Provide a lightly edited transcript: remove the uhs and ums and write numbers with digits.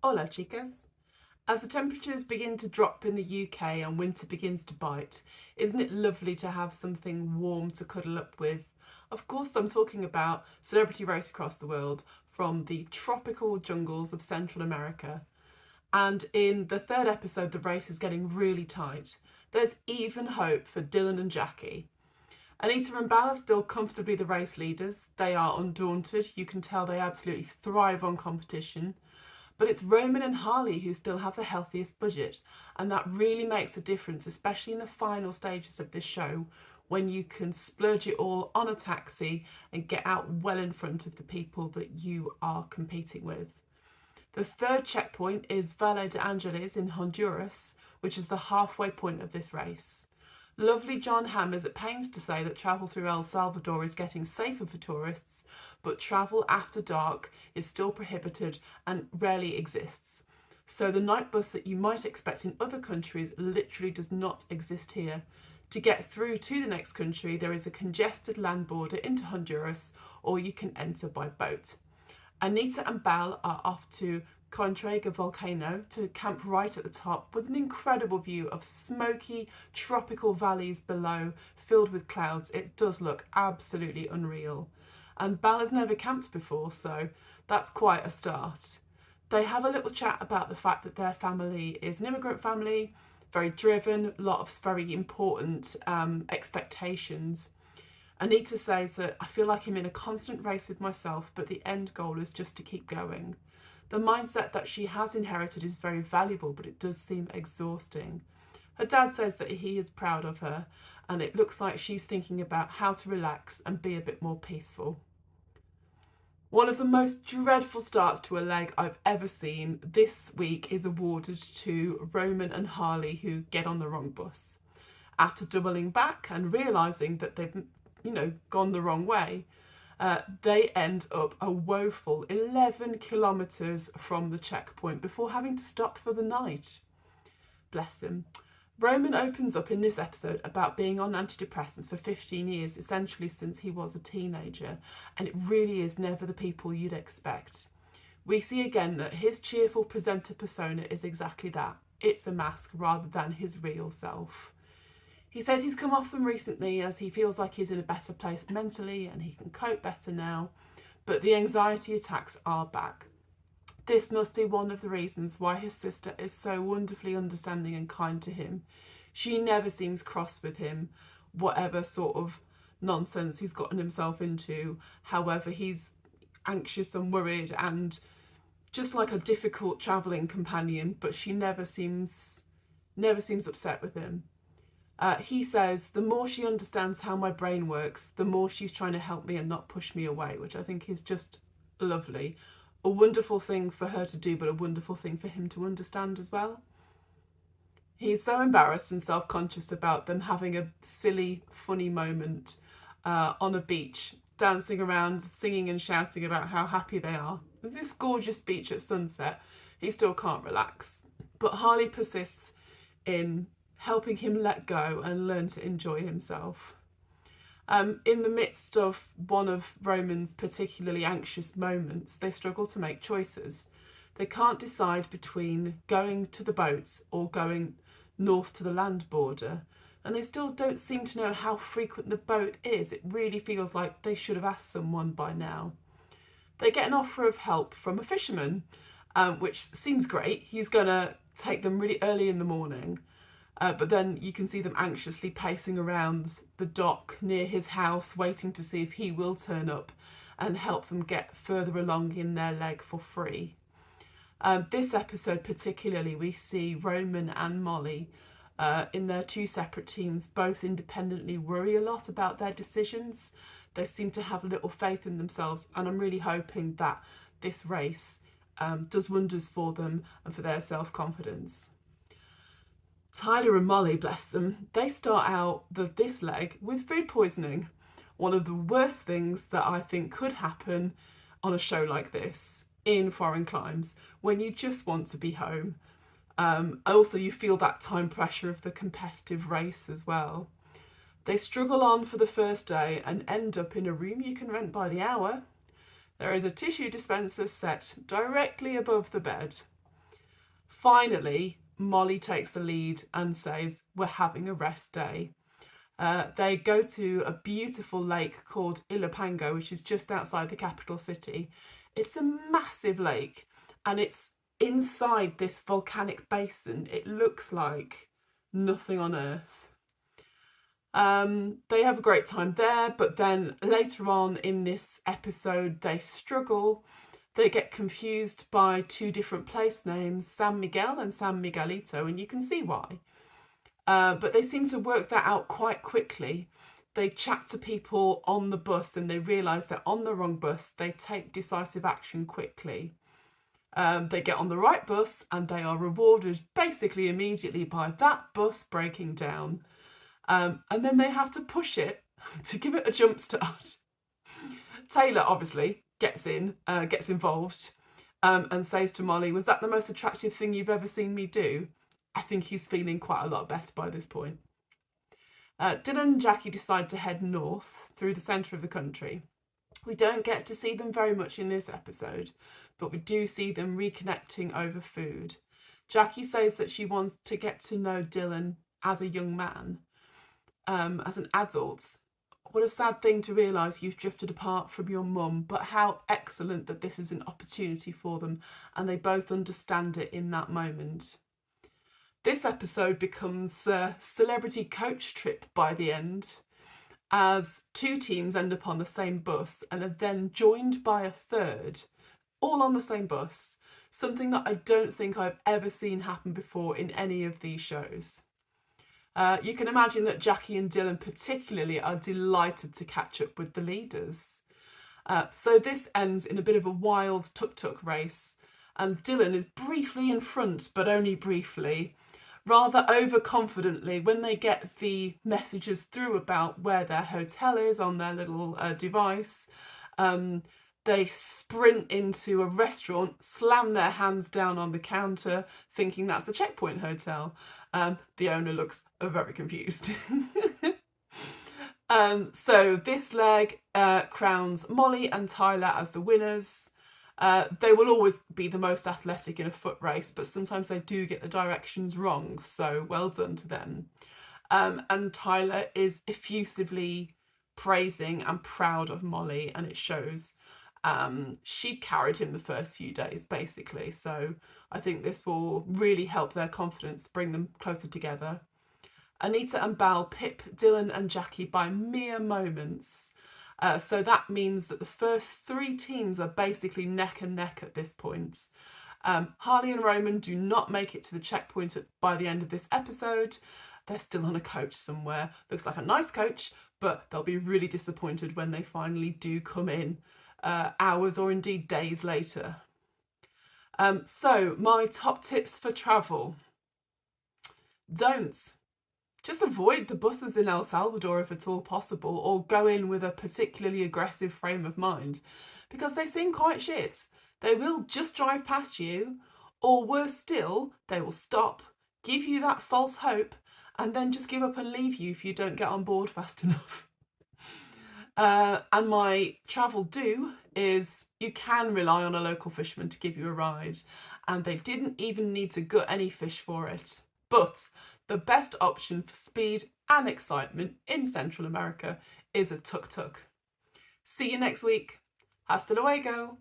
Hola chicas! As the temperatures begin to drop in the UK and winter begins to bite, isn't it lovely to have something warm to cuddle up with? Of course, I'm talking about Celebrity Race Across the World from the tropical jungles of Central America. And in the third episode, the race is getting really tight. There's even hope for Dylan and Jackie. Anita and Bal are still comfortably the race leaders. They are undaunted. You can tell they absolutely thrive on competition. But it's Roman and Harley who still have the healthiest budget, and that really makes a difference, especially in the final stages of this show, when you can splurge it all on a taxi and get out well in front of the people that you are competing with. The third checkpoint is Valle de Angeles in Honduras, which is the halfway point of this race. Lovely John Hamm is at pains to say that travel through El Salvador is getting safer for tourists, but travel after dark is still prohibited and rarely exists. So the night bus that you might expect in other countries literally does not exist here. To get through to the next country, there is a congested land border into Honduras, or you can enter by boat. Anita and Bal are off to Contraga volcano to camp right at the top with an incredible view of smoky tropical valleys below filled with clouds. It does look absolutely unreal. And Bal has never camped before, so that's quite a start. They have a little chat about the fact that their family is an immigrant family, very driven, a lot of very important expectations. Anita says that I feel like I'm in a constant race with myself, but the end goal is just to keep going. The mindset that she has inherited is very valuable, but it does seem exhausting. Her dad says that he is proud of her, and it looks like she's thinking about how to relax and be a bit more peaceful. One of the most dreadful starts to a leg I've ever seen this week is awarded to Roman and Harley, who get on the wrong bus. After doubling back and realising that they've gone the wrong way, they end up a woeful 11 kilometres from the checkpoint before having to stop for the night. Bless him. Roman opens up in this episode about being on antidepressants for 15 years, essentially since he was a teenager, and it really is never the people you'd expect. We see again that his cheerful presenter persona is exactly that. It's a mask rather than his real self. He says he's come off them recently as he feels like he's in a better place mentally and he can cope better now, but the anxiety attacks are back. This must be one of the reasons why his sister is so wonderfully understanding and kind to him. She never seems cross with him, whatever sort of nonsense he's gotten himself into, however he's anxious and worried and just like a difficult travelling companion, but she never seems upset with him. He says, the more she understands how my brain works, the more she's trying to help me and not push me away, which I think is just lovely. A wonderful thing for her to do, but a wonderful thing for him to understand as well. He's so embarrassed and self-conscious about them having a silly, funny moment on a beach, dancing around, singing and shouting about how happy they are. With this gorgeous beach at sunset, he still can't relax. But Harley persists in helping him let go and learn to enjoy himself. In the midst of one of Roman's particularly anxious moments, they struggle to make choices. They can't decide between going to the boats or going north to the land border, and they still don't seem to know how frequent the boat is. It really feels like they should have asked someone by now. They get an offer of help from a fisherman, which seems great. He's going to take them really early in the morning. But then you can see them anxiously pacing around the dock near his house, waiting to see if he will turn up and help them get further along in their leg for free. This episode particularly, we see Roman and Molly in their two separate teams, both independently worry a lot about their decisions. They seem to have little faith in themselves, and I'm really hoping that this race does wonders for them and for their self-confidence. Tyler and Molly, bless them, they start out this leg with food poisoning. One of the worst things that I think could happen on a show like this in foreign climes when you just want to be home. Also, you feel that time pressure of the competitive race as well. They struggle on for the first day and end up in a room you can rent by the hour. There is a tissue dispenser set directly above the bed. Finally, Molly takes the lead and says, we're having a rest day. They go to a beautiful lake called Ilopango, which is just outside the capital city. It's a massive lake and it's inside this volcanic basin. It looks like nothing on earth. They have a great time there, but then later on in this episode, they struggle. They get confused by two different place names, San Miguel and San Miguelito, and you can see why. But they seem to work that out quite quickly. They chat to people on the bus and they realise they're on the wrong bus. They take decisive action quickly. They get on the right bus and they are rewarded basically immediately by that bus breaking down. And then they have to push it to give it a jump start. Taylor obviously gets involved and says to Molly, was that the most attractive thing you've ever seen me do? I think he's feeling quite a lot better by this point. Dylan and Jackie decide to head north through the centre of the country. We don't get to see them very much in this episode, but we do see them reconnecting over food. Jackie says that she wants to get to know Dylan as a young man, as an adult. What a sad thing to realise you've drifted apart from your mum, but how excellent that this is an opportunity for them and they both understand it in that moment. This episode becomes a celebrity coach trip by the end, as two teams end up on the same bus and are then joined by a third, all on the same bus, something that I don't think I've ever seen happen before in any of these shows. You can imagine that Jackie and Dylan particularly are delighted to catch up with the leaders. So this ends in a bit of a wild tuk-tuk race, and Dylan is briefly in front, but only briefly. Rather overconfidently, when they get the messages through about where their hotel is on their little device, they sprint into a restaurant, slam their hands down on the counter, thinking that's the Checkpoint Hotel. The owner looks very confused. So this leg crowns Molly and Tyler as the winners. They will always be the most athletic in a foot race, but sometimes they do get the directions wrong, so well done to them. And Tyler is effusively praising and proud of Molly, and it shows. She carried him the first few days, basically, so I think this will really help their confidence, bring them closer together. Anita and Bal pip Dylan and Jackie by mere moments. So that means that the first three teams are basically neck and neck at this point. Harley and Roman do not make it to the checkpoint by the end of this episode. They're still on a coach somewhere. Looks like a nice coach, but they'll be really disappointed when they finally do come in hours or indeed days later. So my top tips for travel. Don't. Just avoid the buses in El Salvador if at all possible, or go in with a particularly aggressive frame of mind, because they seem quite shit. They will just drive past you, or worse still, they will stop, give you that false hope, and then just give up and leave you if you don't get on board fast enough. And my travel do is you can rely on a local fisherman to give you a ride, and they didn't even need to gut any fish for it. But the best option for speed and excitement in Central America is a tuk-tuk. See you next week. Hasta luego.